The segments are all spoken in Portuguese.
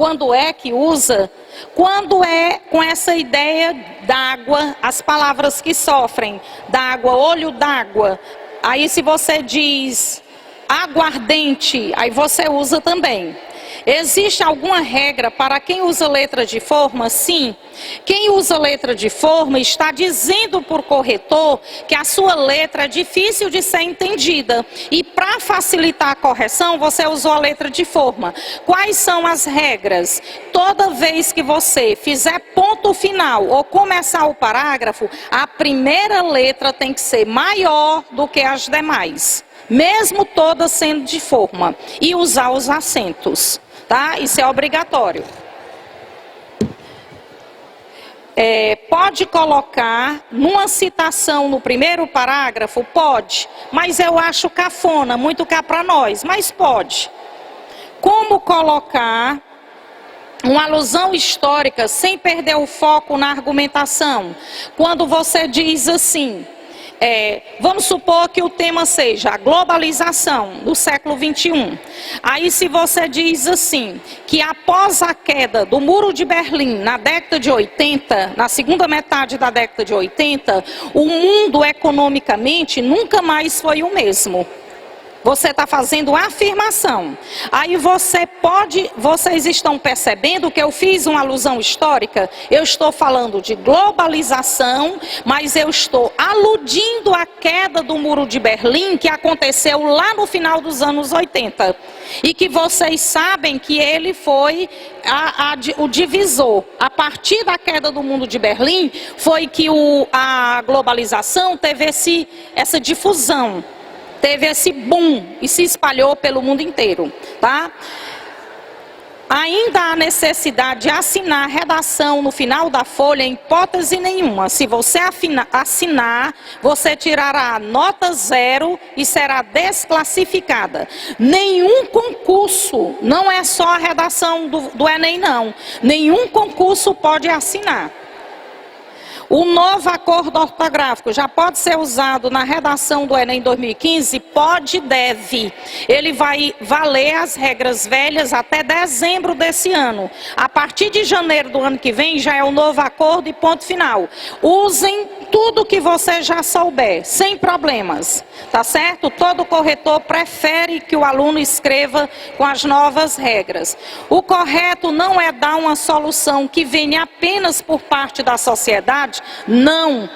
quando é que usa? Quando é com essa ideia d'água, as palavras que sofrem, d'água, olho d'água. Aí se você diz aguardente, aí você usa também. Existe alguma regra para quem usa letra de forma? Sim. Quem usa letra de forma está dizendo para o corretor que a sua letra é difícil de ser entendida. E para facilitar a correção, você usou a letra de forma. Quais são as regras? Toda vez que você fizer ponto final ou começar o parágrafo, a primeira letra tem que ser maior do que as demais, mesmo todas sendo de forma, e usar os acentos, tá? Isso é obrigatório. Pode colocar numa citação no primeiro parágrafo? Pode, mas eu acho cafona, muito cá para nós, mas pode. Como colocar uma alusão histórica sem perder o foco na argumentação? Quando você diz assim... vamos supor que o tema seja a globalização do século XXI. Aí se você diz assim, que após a queda do Muro de Berlim na década de 80, na segunda metade da década de 80, o mundo economicamente nunca mais foi o mesmo. Você está fazendo afirmação. Aí vocês estão percebendo que eu fiz uma alusão histórica? Eu estou falando de globalização, mas eu estou aludindo à queda do Muro de Berlim, que aconteceu lá no final dos anos 80. E que vocês sabem que ele foi o divisor. A partir da queda do Muro de Berlim, foi que a globalização teve essa difusão. Teve esse boom e se espalhou pelo mundo inteiro, tá? Ainda há necessidade de assinar a redação no final da folha, em hipótese nenhuma. Se você assinar, você tirará nota 0 e será desclassificada. Nenhum concurso, não é só a redação do Enem não, nenhum concurso pode assinar. O novo acordo ortográfico já pode ser usado na redação do Enem 2015? Pode e deve. Ele vai valer as regras velhas até dezembro desse ano. A partir de janeiro do ano que vem já é o novo acordo e ponto final. Usem tudo que você já souber, sem problemas, tá certo? Todo corretor prefere que o aluno escreva com as novas regras. O correto não é dar uma solução que venha apenas por parte da sociedade. Não.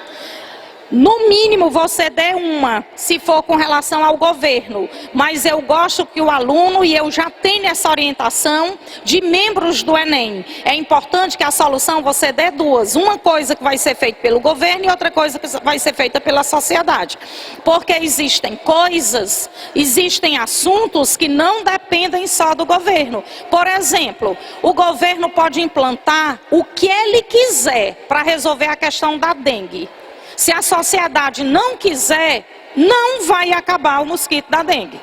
No mínimo você dê uma, se for com relação ao governo, mas eu gosto que o aluno, e eu já tenho essa orientação de membros do Enem, é importante que a solução você dê duas, uma coisa que vai ser feita pelo governo e outra coisa que vai ser feita pela sociedade, porque existem assuntos que não dependem só do governo. Por exemplo, o governo pode implantar o que ele quiser para resolver a questão da dengue. Se a sociedade não quiser, não vai acabar o mosquito da dengue.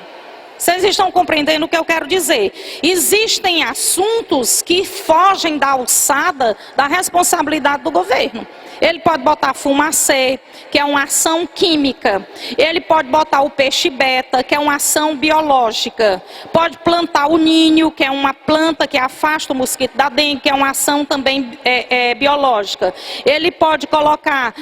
Vocês estão compreendendo o que eu quero dizer? Existem assuntos que fogem da alçada da responsabilidade do governo. Ele pode botar fumacê, que é uma ação química. Ele pode botar o peixe beta, que é uma ação biológica. Pode plantar o ninho, que é uma planta que afasta o mosquito da dengue, que é uma ação também biológica. Ele pode colocar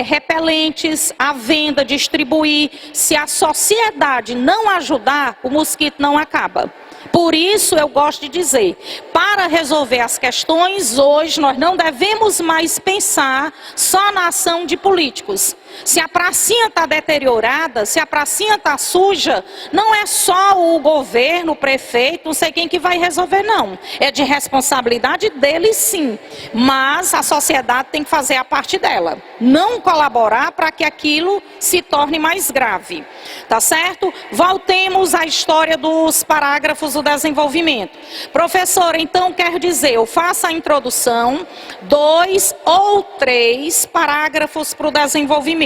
repelentes à venda, distribuir. Se a sociedade não ajudar, o mosquito não acaba. Por isso eu gosto de dizer, para resolver as questões hoje, nós não devemos mais pensar só na ação de políticos. Se a pracinha está deteriorada, se a pracinha está suja, não é só o governo, o prefeito, não sei quem que vai resolver não. É de responsabilidade dele sim, mas a sociedade tem que fazer a parte dela. Não colaborar para que aquilo se torne mais grave, tá certo? Voltemos à história dos parágrafos do desenvolvimento. Professora, então quer dizer, eu faço a introdução, 2 ou 3 parágrafos para o desenvolvimento.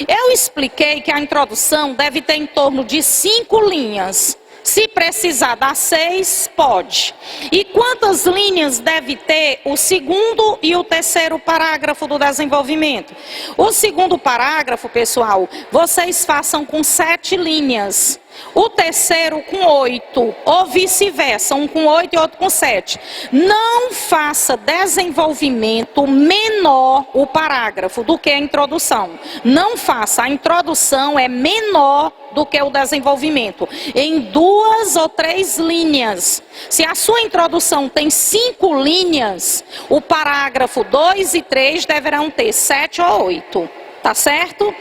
Eu expliquei que a introdução deve ter em torno de 5 linhas. Se precisar dar 6, pode. E quantas linhas deve ter o segundo e o terceiro parágrafo do desenvolvimento? O segundo parágrafo, pessoal, vocês façam com 7 linhas. o terceiro com 8, ou vice-versa, um com 8 e outro com 7. Não faça desenvolvimento menor o parágrafo do que a introdução. Não faça, a introdução é menor do que o desenvolvimento, em 2 ou 3 linhas. Se a sua introdução tem 5 linhas, o parágrafo 2 e 3 deverão ter 7 ou 8. Tá certo?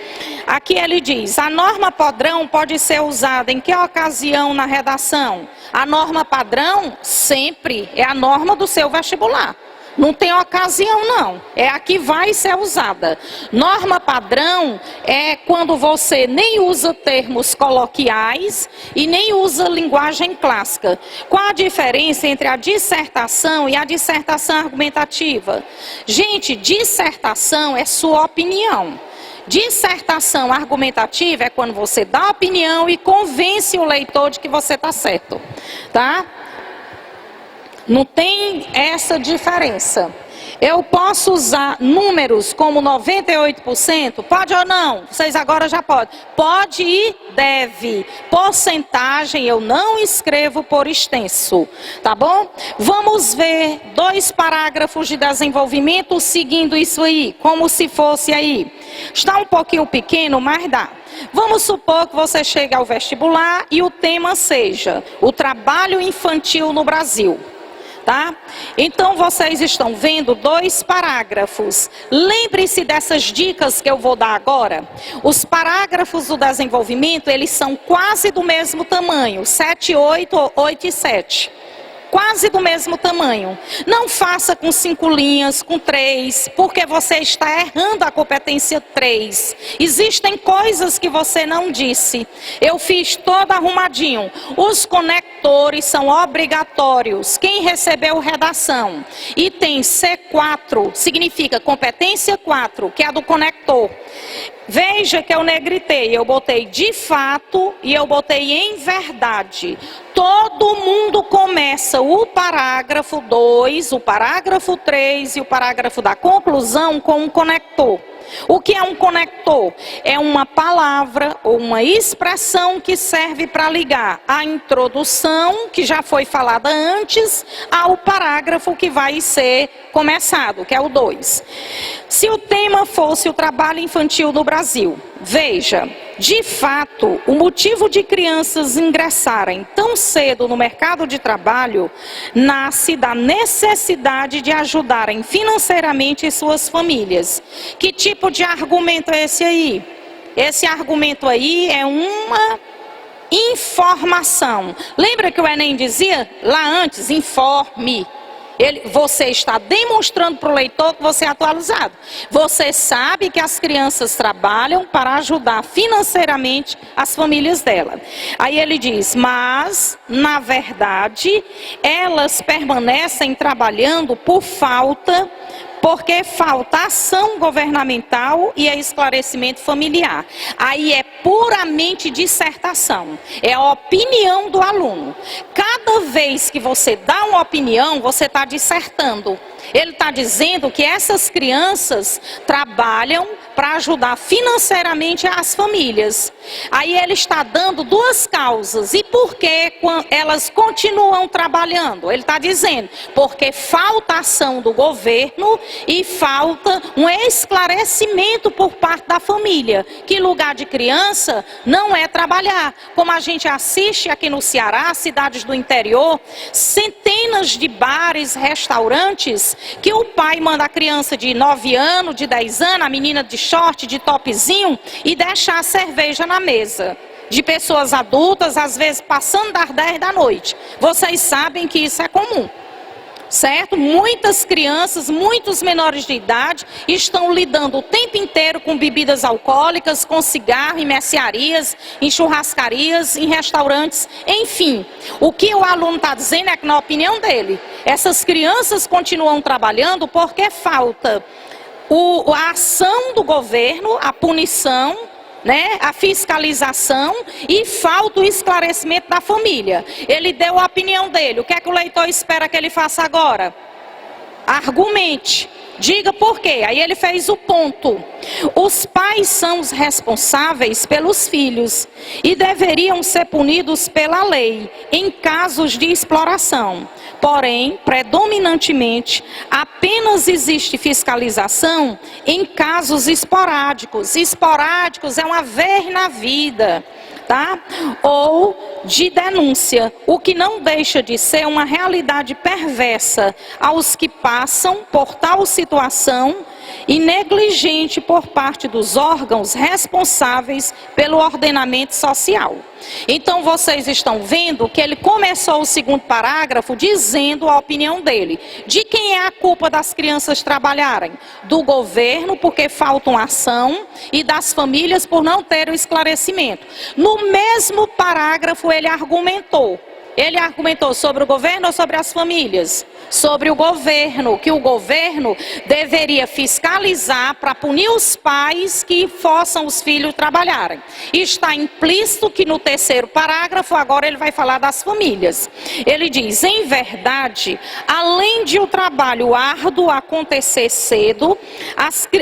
Aqui ele diz, a norma padrão pode ser usada em que ocasião na redação? A norma padrão sempre é a norma do seu vestibular. Não tem ocasião não, é a que vai ser usada. Norma padrão é quando você nem usa termos coloquiais e nem usa linguagem clássica. Qual a diferença entre a dissertação e a dissertação argumentativa? Gente, dissertação é sua opinião. Dissertação argumentativa é quando você dá opinião e convence o leitor de que você está certo, tá? Não tem essa diferença. Eu posso usar números como 98%? Pode ou não? Vocês agora já podem. Pode e deve. Porcentagem eu não escrevo por extenso. Tá bom? Vamos ver 2 parágrafos de desenvolvimento seguindo isso aí. Como se fosse aí. Está um pouquinho pequeno, mas dá. Vamos supor que você chegue ao vestibular e o tema seja o trabalho infantil no Brasil. Tá? Então vocês estão vendo 2 parágrafos. Lembre-se dessas dicas que eu vou dar agora. Os parágrafos do desenvolvimento, eles são quase do mesmo tamanho, 7 e 8 ou 8 e 7. Quase do mesmo tamanho. Não faça com 5 linhas, com 3, porque você está errando a competência 3. Existem coisas que você não disse. Eu fiz todo arrumadinho. Os conectores são obrigatórios. Quem recebeu redação? Item C4 significa competência 4, que é a do conector. Veja que eu negritei, eu botei de fato e eu botei em verdade. Todo mundo começa o parágrafo 2, o parágrafo 3 e o parágrafo da conclusão com um conector. O que é um conector? É uma palavra ou uma expressão que serve para ligar a introdução, que já foi falada antes, ao parágrafo que vai ser começado, que é o 2. Se o tema fosse o trabalho infantil no Brasil, veja, de fato, o motivo de crianças ingressarem tão cedo no mercado de trabalho nasce da necessidade de ajudarem financeiramente suas famílias. Que tipo de argumento é esse aí? Esse argumento aí é uma informação. Lembra que o Enem dizia lá antes, informe. Você está demonstrando para o leitor que você é atualizado. Você sabe que as crianças trabalham para ajudar financeiramente as famílias dela. Aí ele diz, mas, na verdade, elas permanecem trabalhando porque falta ação governamental e esclarecimento familiar. Aí é puramente dissertação, é a opinião do aluno. Cada vez que você dá uma opinião, você está dissertando. Ele está dizendo que essas crianças trabalham para ajudar financeiramente as famílias. Aí ele está dando 2 causas. E por que elas continuam trabalhando? Ele está dizendo, porque falta ação do governo e falta um esclarecimento por parte da família. Que lugar de criança não é trabalhar. Como a gente assiste aqui no Ceará, cidades do interior, centenas de bares, restaurantes, que o pai manda a criança de 9 anos, de 10 anos, a menina de short, de topzinho, e deixar a cerveja na mesa. De pessoas adultas, às vezes passando das 10 da noite. Vocês sabem que isso é comum. Certo? Muitas crianças, muitos menores de idade estão lidando o tempo inteiro com bebidas alcoólicas, com cigarro, em mercearias, em churrascarias, em restaurantes, enfim. O que o aluno está dizendo é que, na opinião dele, essas crianças continuam trabalhando porque falta a ação do governo, a punição, né, a fiscalização e falta o esclarecimento da família. Ele deu a opinião dele. O que é que o leitor espera que ele faça agora? Argumente. Diga por quê. Aí ele fez o ponto. Os pais são os responsáveis pelos filhos e deveriam ser punidos pela lei em casos de exploração. Porém, predominantemente, apenas existe fiscalização em casos esporádicos. Esporádicos é uma vez na vida, tá? Ou de denúncia, o que não deixa de ser uma realidade perversa aos que passam por tal situação e negligente por parte dos órgãos responsáveis pelo ordenamento social. Então vocês estão vendo que ele começou o segundo parágrafo dizendo a opinião dele. De quem é a culpa das crianças trabalharem? Do governo, porque falta uma ação, e das famílias por não ter o esclarecimento. No mesmo parágrafo ele argumentou. Ele argumentou sobre o governo ou sobre as famílias? Sobre o governo, que o governo deveria fiscalizar para punir os pais que forçam os filhos trabalharem. Está implícito que no terceiro parágrafo, agora ele vai falar das famílias. Ele diz, em verdade, além de o trabalho árduo acontecer cedo,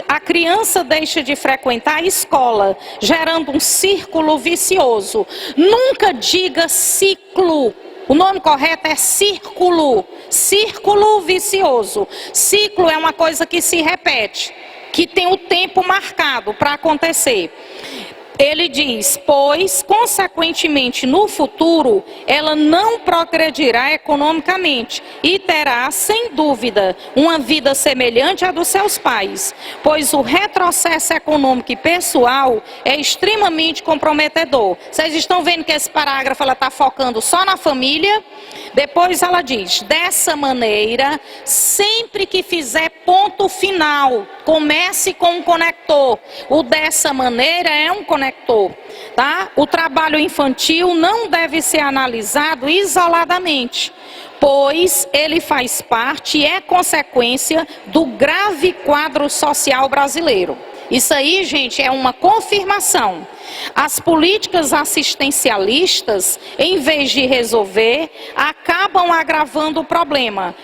a criança deixa de frequentar a escola, gerando um círculo vicioso. Nunca diga ciclo. O nome correto é círculo, círculo vicioso. Ciclo é uma coisa que se repete, que tem o tempo marcado para acontecer. Ele diz, pois, consequentemente, no futuro, ela não progredirá economicamente e terá, sem dúvida, uma vida semelhante à dos seus pais, pois o retrocesso econômico e pessoal é extremamente comprometedor. Vocês estão vendo que esse parágrafo ela está focando só na família? Depois ela diz, dessa maneira, sempre que fizer ponto final, comece com um conector. O dessa maneira é um conector, tá? O trabalho infantil não deve ser analisado isoladamente, pois ele faz parte e é consequência do grave quadro social brasileiro. Isso aí, gente, é uma confirmação. As políticas assistencialistas, em vez de resolver, acabam agravando o problema,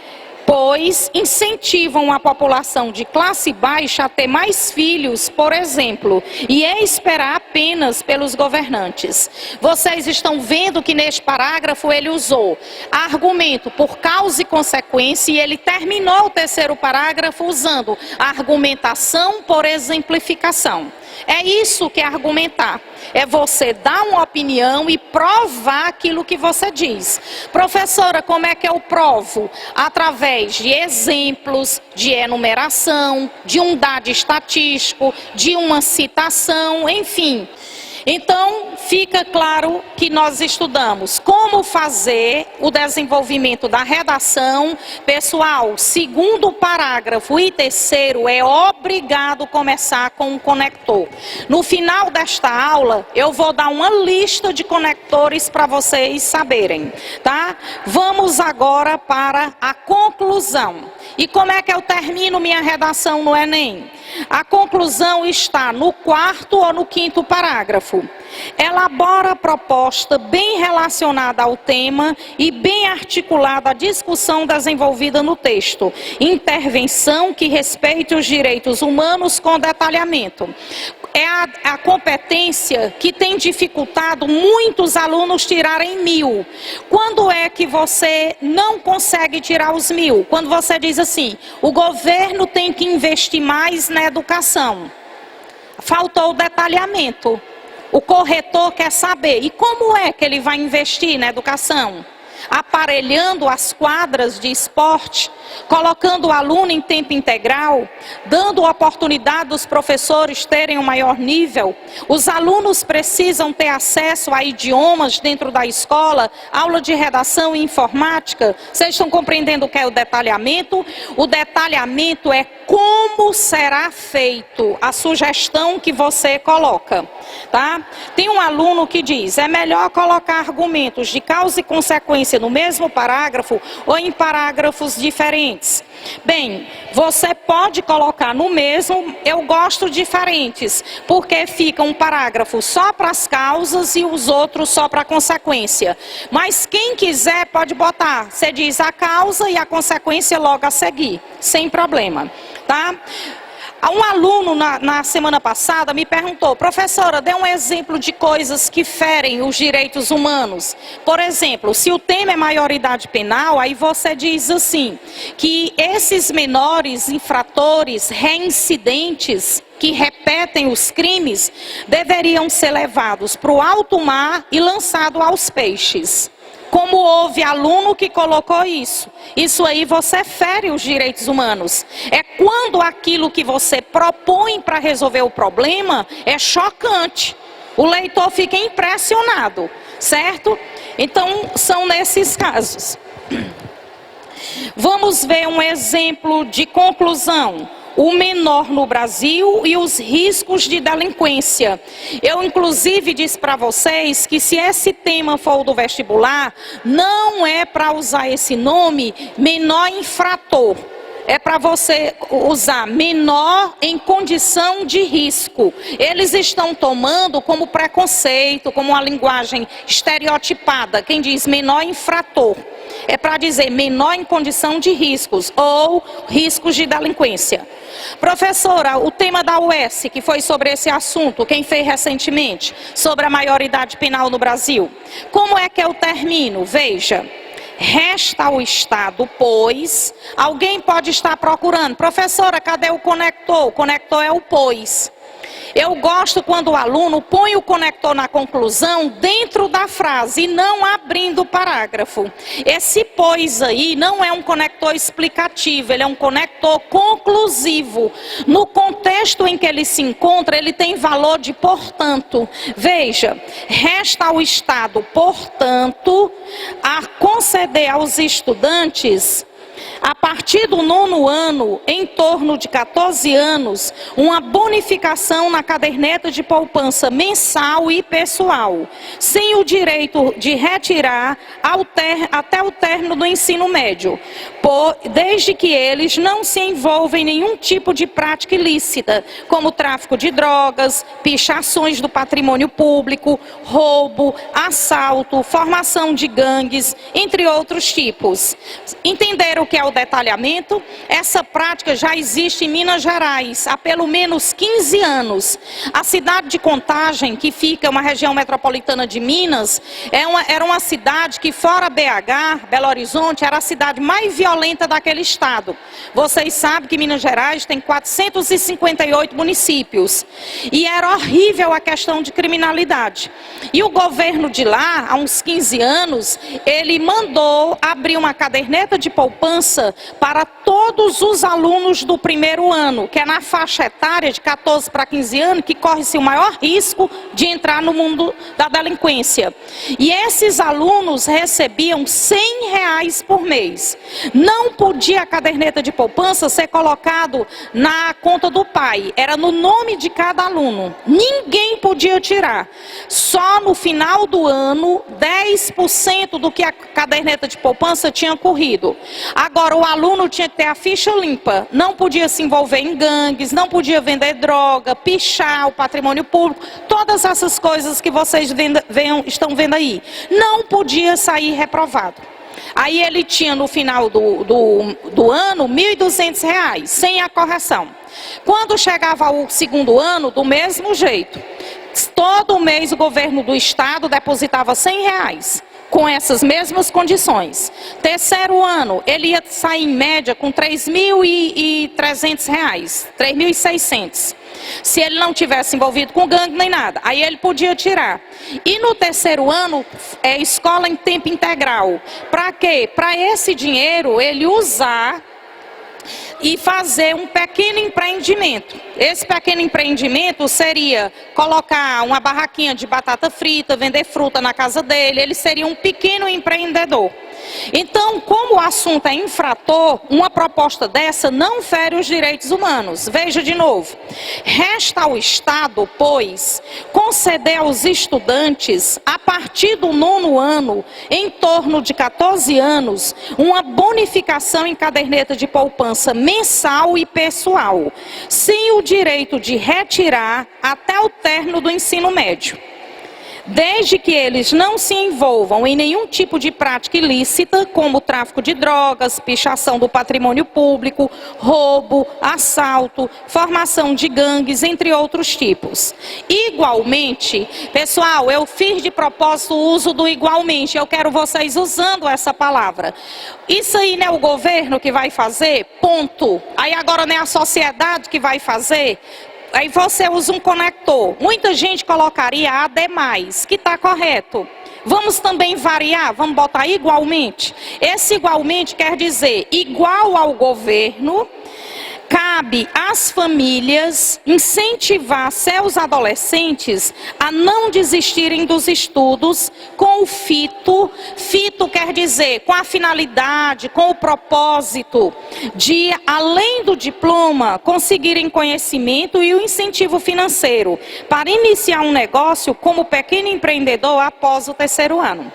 pois incentivam a população de classe baixa a ter mais filhos, por exemplo, e é esperar apenas pelos governantes. Vocês estão vendo que neste parágrafo ele usou argumento por causa e consequência, e ele terminou o terceiro parágrafo usando argumentação por exemplificação. É isso que é argumentar. É você dar uma opinião e provar aquilo que você diz. Professora, como é que eu provo? Através de exemplos, de enumeração, de um dado estatístico, de uma citação, enfim. Então, fica claro que nós estudamos como fazer o desenvolvimento da redação. Pessoal, segundo parágrafo e terceiro é obrigado começar com um conector. No final desta aula, eu vou dar uma lista de conectores para vocês saberem, tá? Vamos agora para a conclusão. E como é que eu termino minha redação no Enem? A conclusão está no quarto ou no quinto parágrafo. Elabora a proposta bem relacionada ao tema e bem articulada à discussão desenvolvida no texto. Intervenção que respeite os direitos humanos com detalhamento. É a competência que tem dificultado muitos alunos tirarem 1000. Quando é que você não consegue tirar os 1000? Quando você diz assim, o governo tem que investir mais na educação. Faltou o detalhamento. O corretor quer saber, e como é que ele vai investir na educação? Aparelhando as quadras de esporte, colocando o aluno em tempo integral, dando oportunidade dos professores terem um maior nível. Os alunos precisam ter acesso a idiomas dentro da escola, aula de redação e informática. Vocês estão compreendendo o que é o detalhamento? O detalhamento é como será feito, a sugestão que você coloca, tá? Tem um aluno que diz, é melhor colocar argumentos de causa e consequência no mesmo parágrafo ou em parágrafos diferentes. Bem, você pode colocar no mesmo, eu gosto diferentes, porque fica um parágrafo só para as causas e os outros só para a consequência. Mas quem quiser pode botar, você diz a causa e a consequência logo a seguir, sem problema. tá? Um aluno na semana passada me perguntou: professora, dê um exemplo de coisas que ferem os direitos humanos. Por exemplo, se o tema é maioridade penal, aí você diz assim, que esses menores infratores, reincidentes, que repetem os crimes, deveriam ser levados para o alto mar e lançados aos peixes. Como houve aluno que colocou isso. Isso aí você fere os direitos humanos. É quando aquilo que você propõe para resolver o problema é chocante. O leitor fica impressionado, certo? Então, são nesses casos. Vamos ver um exemplo de conclusão. O menor no Brasil e os riscos de delinquência. Eu, inclusive, disse para vocês que se esse tema for o do vestibular, não é para usar esse nome menor infrator. É para você usar menor em condição de risco. Eles estão tomando como preconceito, como uma linguagem estereotipada. Quem diz menor infrator é para dizer menor em condição de riscos ou riscos de delinquência. Professora, o tema da UES, que foi sobre esse assunto, quem fez recentemente, sobre a maioridade penal no Brasil. Como é que eu termino? Veja. Resta ao Estado, pois, alguém pode estar procurando, professora, cadê o conector? O conector é o pois. Eu gosto quando o aluno põe o conector na conclusão dentro da frase e não abrindo o parágrafo. Esse pois aí não é um conector explicativo, ele é um conector conclusivo. No contexto em que ele se encontra, ele tem valor de portanto. Veja, resta ao Estado, portanto, a conceder aos estudantes, a partir do 9º ano, em torno de 14 anos, uma bonificação na caderneta de poupança mensal e pessoal, sem o direito de retirar até o término do ensino médio, desde que eles não se envolvam em nenhum tipo de prática ilícita, como tráfico de drogas, pichações do patrimônio público, roubo, assalto, formação de gangues, entre outros tipos. Entenderam o que é o detalhamento? Essa prática já existe em Minas Gerais há pelo menos 15 anos. A cidade de Contagem, que fica uma região metropolitana de Minas, era uma cidade que, fora BH, Belo Horizonte, era a cidade mais violenta daquele estado. Vocês sabem que Minas Gerais tem 458 municípios. E era horrível a questão de criminalidade. E o governo de lá, há uns 15 anos, ele mandou abrir uma caderneta de poupança para todos os alunos do 1º ano, que é na faixa etária de 14 para 15 anos, que corre-se o maior risco de entrar no mundo da delinquência. E esses alunos recebiam R$100 por mês. Não podia a caderneta de poupança ser colocado na conta do pai, era no nome de cada aluno. Ninguém podia tirar. Só no final do ano, 10% do que a caderneta de poupança tinha corrido. Agora, o aluno tinha que ter a ficha limpa, não podia se envolver em gangues, não podia vender droga, pichar o patrimônio público, todas essas coisas que vocês estão vendo aí. Não podia sair reprovado. Aí ele tinha no final do ano R$1.200, sem a correção. Quando chegava ao 2º ano, do mesmo jeito. Todo mês o governo do estado depositava R$100. Com essas mesmas condições. 3º ano, ele ia sair em média com R$3.300, R$3.600. Se ele não tivesse envolvido com gangue nem nada, aí ele podia tirar. E no 3º ano, é escola em tempo integral. Para quê? Para esse dinheiro ele usar e fazer um pequeno empreendimento. Esse pequeno empreendimento seria colocar uma barraquinha de batata frita, vender fruta na casa dele, ele seria um pequeno empreendedor. Então, como o assunto é infrator, uma proposta dessa não fere os direitos humanos. Veja de novo. Resta ao Estado, pois, conceder aos estudantes, a partir do 9º ano, em torno de 14 anos, uma bonificação em caderneta de poupança mensal e pessoal, sem o direito de retirar até o término do ensino médio. desde que eles não se envolvam em nenhum tipo de prática ilícita, como tráfico de drogas, pichação do patrimônio público, roubo, assalto, formação de gangues, entre outros tipos. Igualmente, pessoal, eu fiz de propósito o uso do igualmente, eu quero vocês usando essa palavra. Isso aí não é o governo que vai fazer? Ponto. Aí agora não é a sociedade que vai fazer? Aí você usa um conector. Muita gente colocaria ademais, que está correto. Vamos também variar, vamos botar igualmente. Esse igualmente quer dizer igual ao governo. Cabe às famílias incentivar seus adolescentes a não desistirem dos estudos com o fito. Fito quer dizer com a finalidade, com o propósito de, além do diploma, conseguirem conhecimento e o incentivo financeiro para iniciar um negócio como pequeno empreendedor após o terceiro ano.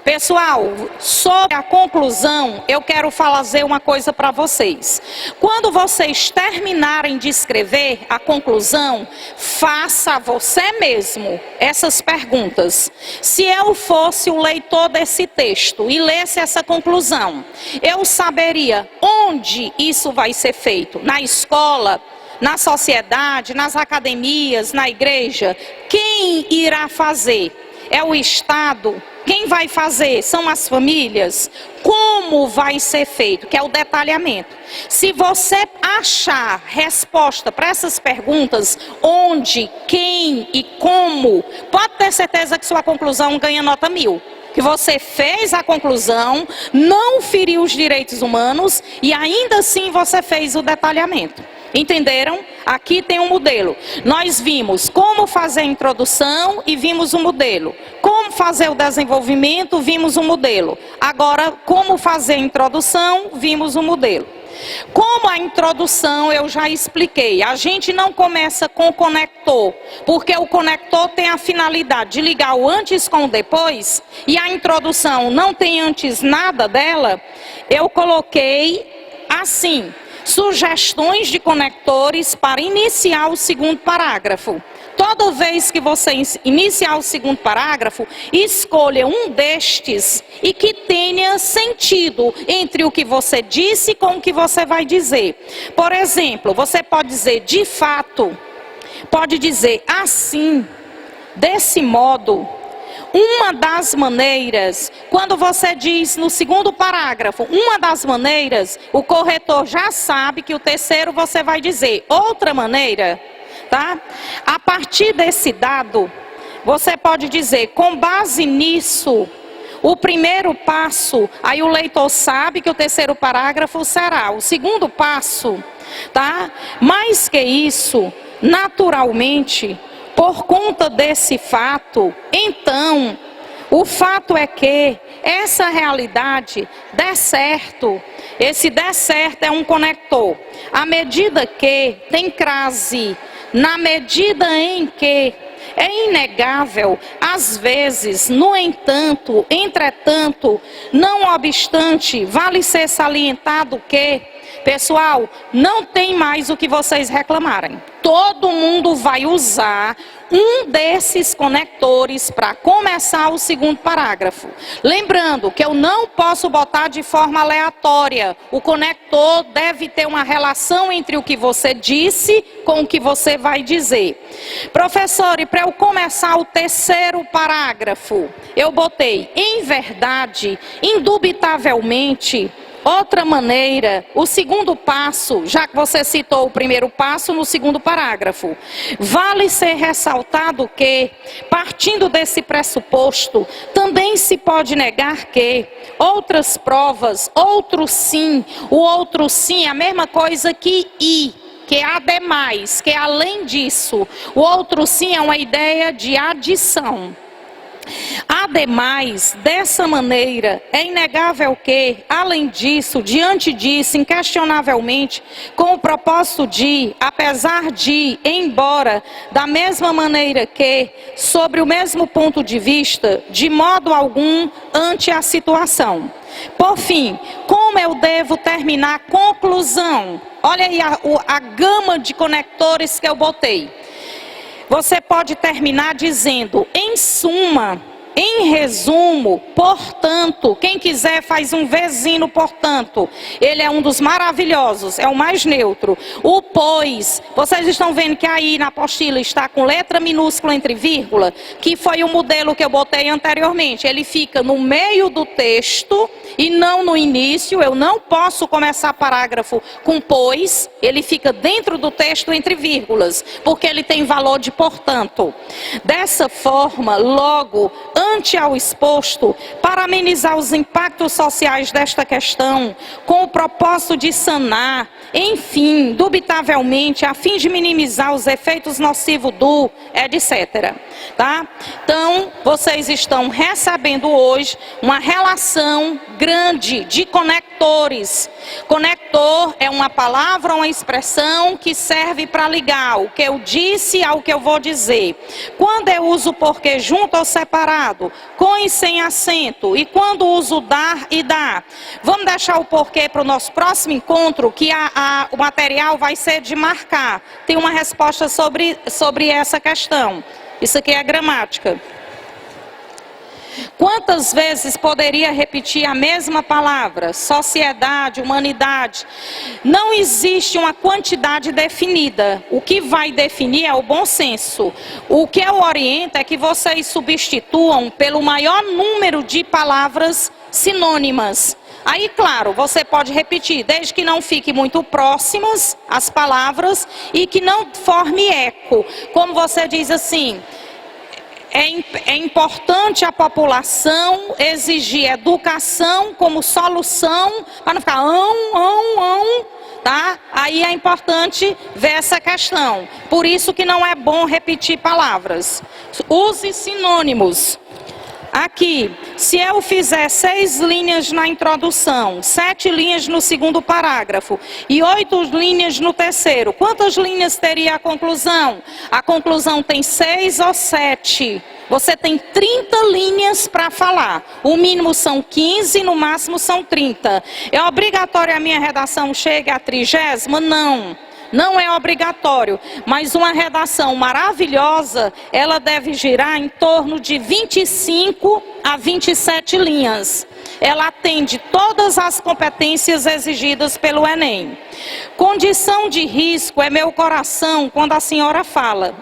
Pessoal, sobre a conclusão, eu quero fazer uma coisa para vocês. Quando vocês terminarem de escrever a conclusão, faça você mesmo essas perguntas. Se eu fosse o leitor desse texto e lesse essa conclusão, eu saberia onde isso vai ser feito? Na escola? Na sociedade? Nas academias? Na igreja? Quem irá fazer? É o Estado? Quem vai fazer? São as famílias? Como vai ser feito? Que é o detalhamento. Se você achar resposta para essas perguntas, onde, quem e como, pode ter certeza que sua conclusão ganha nota 1000. Que você fez a conclusão, não feriu os direitos humanos e ainda assim você fez o detalhamento. Entenderam? Aqui tem um modelo. Nós vimos como fazer a introdução e vimos um modelo. Como fazer o desenvolvimento, vimos um modelo. Agora, como fazer a introdução, vimos um modelo. Como a introdução eu já expliquei, a gente não começa com o conector, porque o conector tem a finalidade de ligar o antes com o depois, e a introdução não tem antes nada dela, eu coloquei assim: sugestões de conectores para iniciar o segundo parágrafo. Toda vez que você iniciar o segundo parágrafo, escolha um destes e que tenha sentido entre o que você disse com o que você vai dizer. Por exemplo, você pode dizer de fato, pode dizer assim, desse modo. Uma das maneiras, quando você diz no segundo parágrafo, uma das maneiras, o corretor já sabe que o terceiro você vai dizer outra maneira, tá? A partir desse dado, você pode dizer, com base nisso, o primeiro passo, aí o leitor sabe que o terceiro parágrafo será o segundo passo, tá? Mais que isso, naturalmente, por conta desse fato, então, o fato é que essa realidade der certo, esse der certo é um conector. À medida que tem crase, na medida em que é inegável, às vezes, no entanto, entretanto, não obstante, vale ser salientado que, pessoal, não tem mais o que vocês reclamarem. Todo mundo vai usar um desses conectores para começar o segundo parágrafo. Lembrando que eu não posso botar de forma aleatória. O conector deve ter uma relação entre o que você disse com o que você vai dizer. Professor, e para eu começar o terceiro parágrafo, eu botei, em verdade, indubitavelmente, outra maneira, o segundo passo, já que você citou o primeiro passo no segundo parágrafo, vale ser ressaltado que, partindo desse pressuposto, também se pode negar que outras provas, outro sim, o outro sim é a mesma coisa que e, que é ademais, que é além disso. O outro sim é uma ideia de adição. Ademais, dessa maneira, é inegável que, além disso, diante disso, inquestionavelmente, com o propósito de, apesar de, embora, da mesma maneira que, sobre o mesmo ponto de vista, de modo algum, ante a situação. Por fim, como eu devo terminar a conclusão? Olha aí a gama de conectores que eu botei. você pode terminar dizendo, em suma, em resumo, portanto. Quem quiser faz um Vzinho, portanto. Ele é um dos maravilhosos, é o mais neutro. O pois, vocês estão vendo que aí na apostila está com letra minúscula entre vírgula, que foi o modelo que eu botei anteriormente. Ele fica no meio do texto e não no início. Eu não posso começar parágrafo com pois. Ele fica dentro do texto entre vírgulas, porque ele tem valor de portanto. Dessa forma, logo, ante ao exposto, para amenizar os impactos sociais desta questão, com o propósito de sanar, enfim, dubitavelmente, a fim de minimizar os efeitos nocivos do, etc. Tá? Então, vocês estão recebendo hoje uma relação grande de conectores. Conector é uma palavra, uma expressão que serve para ligar o que eu disse ao que eu vou dizer. Quando eu uso porquê junto ou separado, com e sem acento, e quando uso dar e dar. Vamos deixar o porquê para o nosso próximo encontro, que o material vai ser de marcar. Tem uma resposta sobre essa questão. Isso aqui é gramática. Quantas vezes poderia repetir a mesma palavra? Sociedade, humanidade. Não existe uma quantidade definida. O que vai definir é o bom senso. O que eu oriento é que vocês substituam pelo maior número de palavras sinônimas. Aí, claro, você pode repetir, desde que não fique muito próximas as palavras e que não forme eco. Como você diz assim... É importante a população exigir educação como solução, para não ficar tá? Aí é importante ver essa questão. Por isso que não é bom repetir palavras. Use sinônimos. Aqui, se eu fizer 6 linhas na introdução, 7 linhas no segundo parágrafo e 8 linhas no terceiro, quantas linhas teria a conclusão? A conclusão tem 6 ou 7. Você tem 30 linhas para falar. O mínimo são 15, no máximo são 30. É obrigatório a minha redação chegue à 30ª? Não. Não é obrigatório, mas uma redação maravilhosa, ela deve girar em torno de 25 a 27 linhas. Ela atende todas as competências exigidas pelo Enem. Condição de risco é meu coração quando a senhora fala.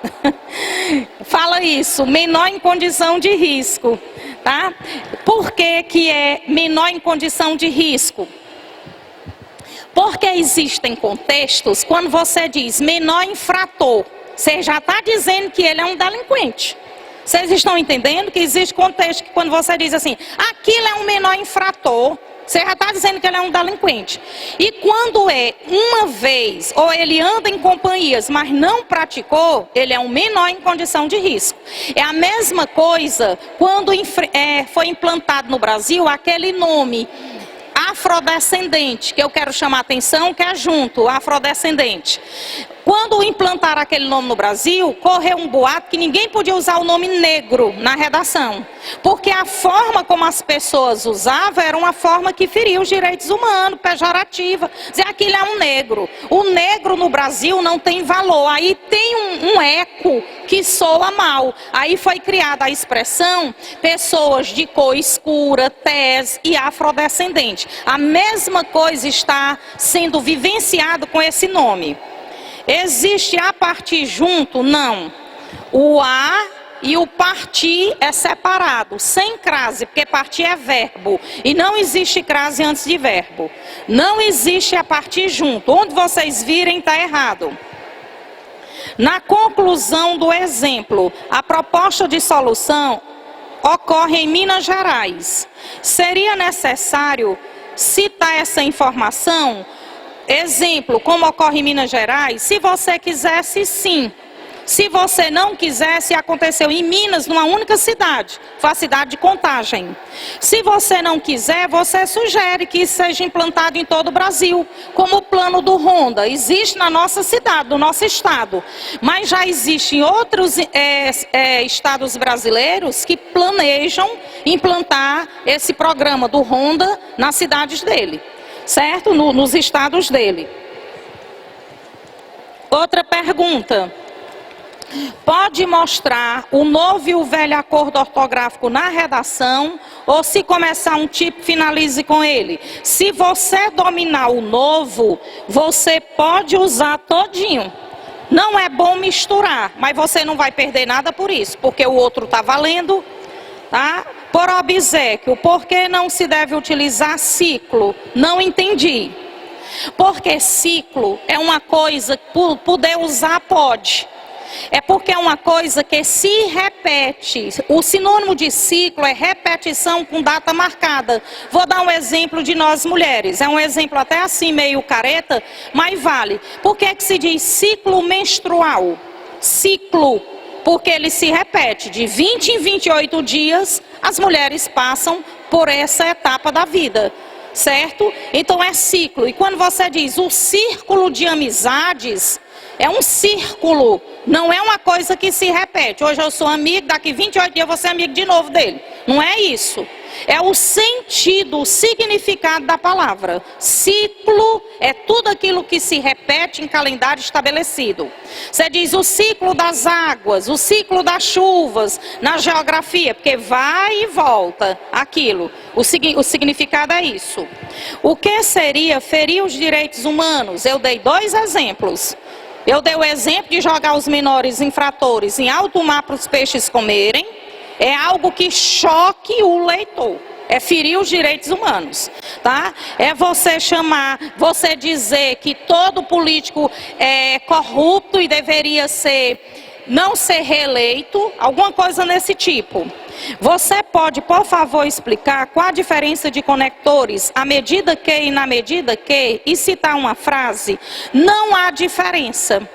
Fala isso, menor em condição de risco. Tá? Por que é menor em condição de risco? Porque existem contextos, quando você diz menor infrator, você já está dizendo que ele é um delinquente. Vocês estão entendendo que existe contexto que quando você diz assim, aquilo é um menor infrator, você já está dizendo que ele é um delinquente. E quando é uma vez, ou ele anda em companhias, mas não praticou, ele é um menor em condição de risco. É a mesma coisa quando foi implantado no Brasil aquele nome afrodescendente, que eu quero chamar a atenção, que é junto, afrodescendente. Quando implantaram aquele nome no Brasil, correu um boato que ninguém podia usar o nome negro na redação. Porque a forma como as pessoas usavam era uma forma que feria os direitos humanos, pejorativa. Dizer aquilo é um negro. O negro no Brasil não tem valor. Aí tem um eco que soa mal. Aí foi criada a expressão pessoas de cor escura, tez e afrodescendente. A mesma coisa está sendo vivenciado com esse nome. Existe a partir junto? Não. O a e o partir é separado, sem crase, porque partir é verbo. E não existe crase antes de verbo. Não existe a partir junto. Onde vocês virem está errado. Na conclusão do exemplo, a proposta de solução ocorre em Minas Gerais. Seria necessário citar essa informação? Exemplo, como ocorre em Minas Gerais, se você quisesse, sim. Se você não quisesse, aconteceu em Minas, numa única cidade, foi a cidade de Contagem. Se você não quiser, você sugere que isso seja implantado em todo o Brasil, como o plano do Ronda. Existe na nossa cidade, no nosso estado, mas já existem outros estados brasileiros que planejam implantar esse programa do Ronda nas cidades dele. Certo? Nos estados dele. Outra pergunta. Pode mostrar o novo e o velho acordo ortográfico na redação, ou se começar um tipo, finalize com ele. Se você dominar o novo, você pode usar todinho. Não é bom misturar, mas você não vai perder nada por isso, porque o outro está valendo, tá? Por obséquio, por que não se deve utilizar ciclo? Não entendi. Porque ciclo é uma coisa, poder usar pode. É porque é uma coisa que se repete. O sinônimo de ciclo é repetição com data marcada. Vou dar um exemplo de nós mulheres. É um exemplo até assim meio careta, mas vale. Por que se diz ciclo menstrual? Ciclo, porque ele se repete. De 20 em 28 dias, as mulheres passam por essa etapa da vida. Certo? Então é ciclo. E quando você diz o círculo de amizades, é um círculo, não é uma coisa que se repete. Hoje eu sou amigo, daqui 28 dias eu vou ser amigo de novo dele. Não é isso. É o sentido, o significado da palavra. Ciclo é tudo aquilo que se repete em calendário estabelecido. Você diz o ciclo das águas, o ciclo das chuvas, na geografia, porque vai e volta aquilo. O significado é isso. O que seria ferir os direitos humanos? Eu dei 2 exemplos. Eu dei o exemplo de jogar os menores infratores em alto mar para os peixes comerem. É algo que choque o leitor. É ferir os direitos humanos, tá? É você chamar, você dizer que todo político é corrupto e deveria não ser reeleito, alguma coisa nesse tipo. Você pode, por favor, explicar qual a diferença de conectores, à medida que e na medida que, e citar uma frase? Não há diferença.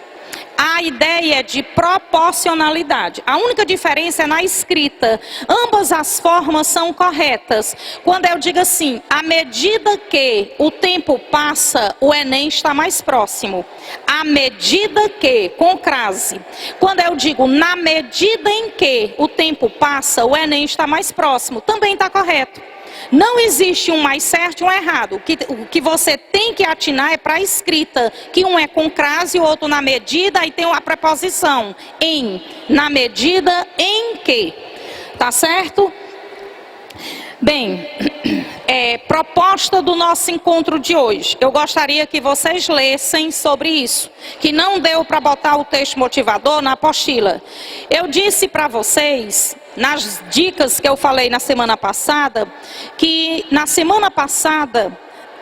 A ideia de proporcionalidade. A única diferença é na escrita. Ambas as formas são corretas. Quando eu digo assim, à medida que o tempo passa, o Enem está mais próximo. À medida que, com crase. Quando eu digo na medida em que o tempo passa, o Enem está mais próximo, também está correto. Não existe um mais certo e um errado. O que você tem que atinar é para a escrita, que um é com crase e o outro na medida, e tem a preposição em, na medida em que. Tá certo? Bem, proposta do nosso encontro de hoje. Eu gostaria que vocês lessem sobre isso, que não deu para botar o texto motivador na apostila. Eu disse para vocês, nas dicas que eu falei na semana passada, que na semana passada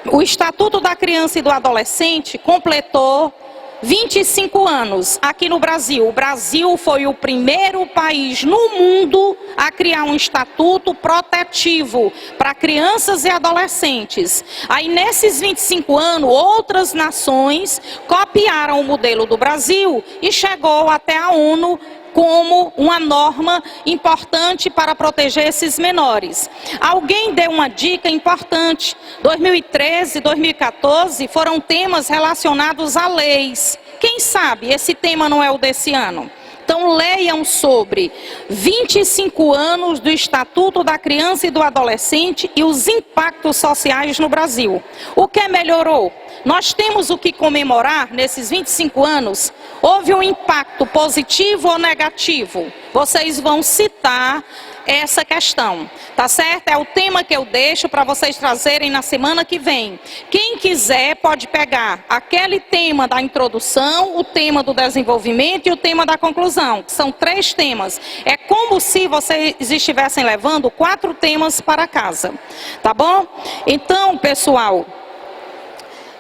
o Estatuto da Criança e do Adolescente completou 25 anos aqui no Brasil. O Brasil foi o primeiro país no mundo a criar um estatuto protetivo para crianças e adolescentes. Aí nesses 25 anos, outras nações copiaram o modelo do Brasil e chegou até a ONU como uma norma importante para proteger esses menores. Alguém deu uma dica importante. 2013 e 2014 foram temas relacionados a leis. Quem sabe esse tema não é o desse ano? Então leiam sobre 25 anos do Estatuto da Criança e do Adolescente e os impactos sociais no Brasil. O que melhorou? Nós temos o que comemorar nesses 25 anos. Houve um impacto positivo ou negativo? Vocês vão citar essa questão, tá certo? É o tema que eu deixo para vocês trazerem na semana que vem. Quem quiser pode pegar aquele tema da introdução, o tema do desenvolvimento e o tema da conclusão, que são 3 temas. É como se vocês estivessem levando 4 temas para casa, tá bom? Então, pessoal,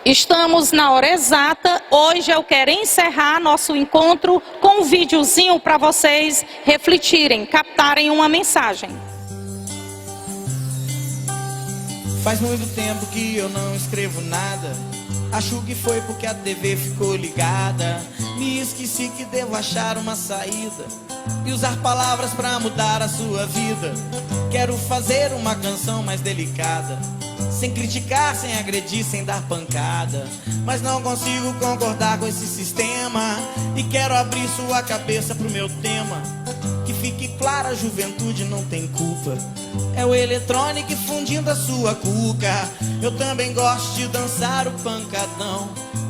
estamos na hora exata. Hoje eu quero encerrar nosso encontro com um videozinho para vocês refletirem, captarem uma mensagem. Faz muito tempo que eu não escrevo nada. Acho que foi porque a TV ficou ligada. Me esqueci que devo achar uma saída e usar palavras pra mudar a sua vida. Quero fazer uma canção mais delicada, sem criticar, sem agredir, sem dar pancada. Mas não consigo concordar com esse sistema e quero abrir sua cabeça pro meu tema. Que fique claro, a juventude não tem culpa. É o eletrônico fundindo a sua cuca. Eu também gosto de dançar o pancadão,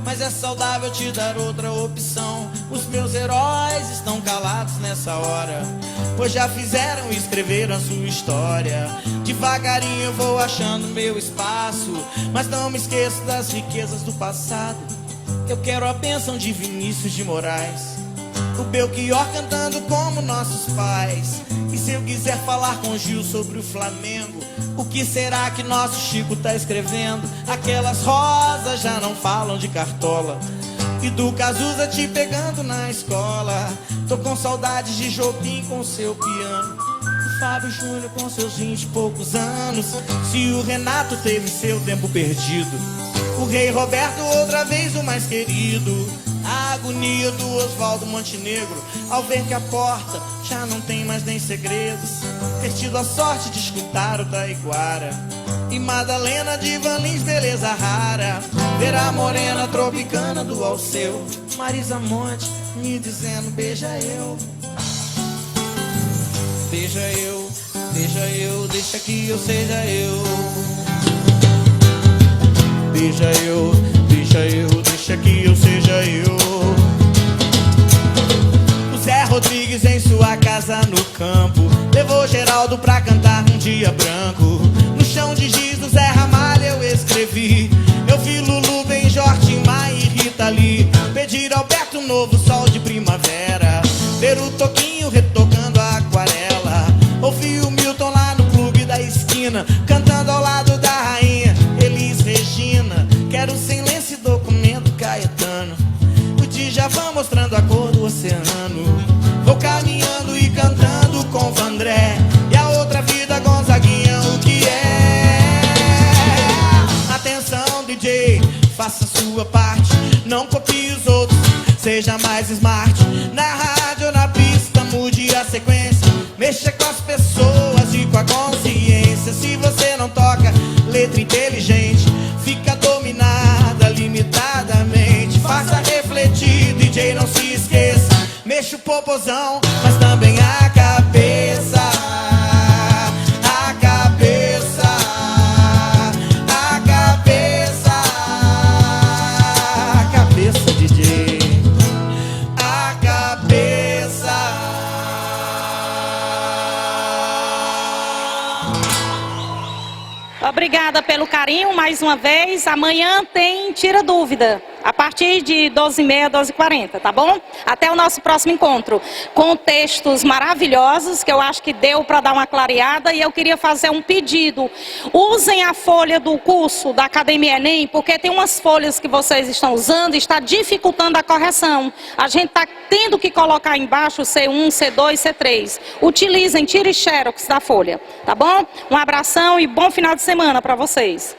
mas é saudável te dar outra opção. Os meus heróis estão calados nessa hora, pois já fizeram e escreveram a sua história. Devagarinho eu vou achando meu espaço, mas não me esqueço das riquezas do passado. Eu quero a bênção de Vinícius de Moraes, o Belchior cantando como nossos pais. E se eu quiser falar com Gil sobre o Flamengo, o que será que nosso Chico tá escrevendo? Aquelas rosas já não falam de Cartola e do Cazuza te pegando na escola. Tô com saudades de Jobim com seu piano, do Fábio Júnior com seus 20 e poucos anos. Se o Renato teve seu tempo perdido, o Rei Roberto outra vez o mais querido. A agonia do Oswaldo Montenegro ao ver que a porta já não tem mais nem segredos. Ter tido a sorte de escutar o Taiguara e Madalena de Van Lins, beleza rara. Ver a morena tropicana do Alceu, Marisa Monte me dizendo beija eu. Beija eu, beija eu, deixa que eu seja eu. Beija eu, beija eu, deixa que eu seja eu. O Zé Rodrigues em sua casa no campo levou Geraldo pra cantar um dia branco. No chão de giz do Zé Ramalho eu escrevi. Eu vi Lulu, Benjor, Tim Maia e Rita Lee pedir Alberto Novo, sol de primavera. Ver o Toquinho retocando a aquarela. Ouvi o Milton lá no clube da esquina cantando ao lado da rainha Elis Regina. Quero sem lenço e documento Caetano, o Djavan mostrando a cor do oceano. Vou caminhando e cantando com Vandré e a outra vida Gonzaguinha, o que é? Atenção DJ, faça a sua parte, não copie os outros, seja mais smart. Na rádio ou na pista mude a sequência, mexa com as pessoas e com a consciência. Se você não toca letra inteligente, fica dominada limitadamente. Faça refletir, DJ, não se esqueça. Mexa o popozão, mas também a cabeça. A cabeça. A cabeça. A cabeça, DJ. A cabeça. Obrigada pelo carinho mais uma vez. Amanhã tem Tira Dúvida, a partir de 12h30, 12h40, tá bom? Até o nosso próximo encontro, com textos maravilhosos, que eu acho que deu para dar uma clareada. E eu queria fazer um pedido: usem a folha do curso da Academia Enem, porque tem umas folhas que vocês estão usando e está dificultando a correção. A gente está tendo que colocar embaixo C1, C2, C3. Utilizem, tire xerox da folha, tá bom? Um abração e bom final de semana para vocês.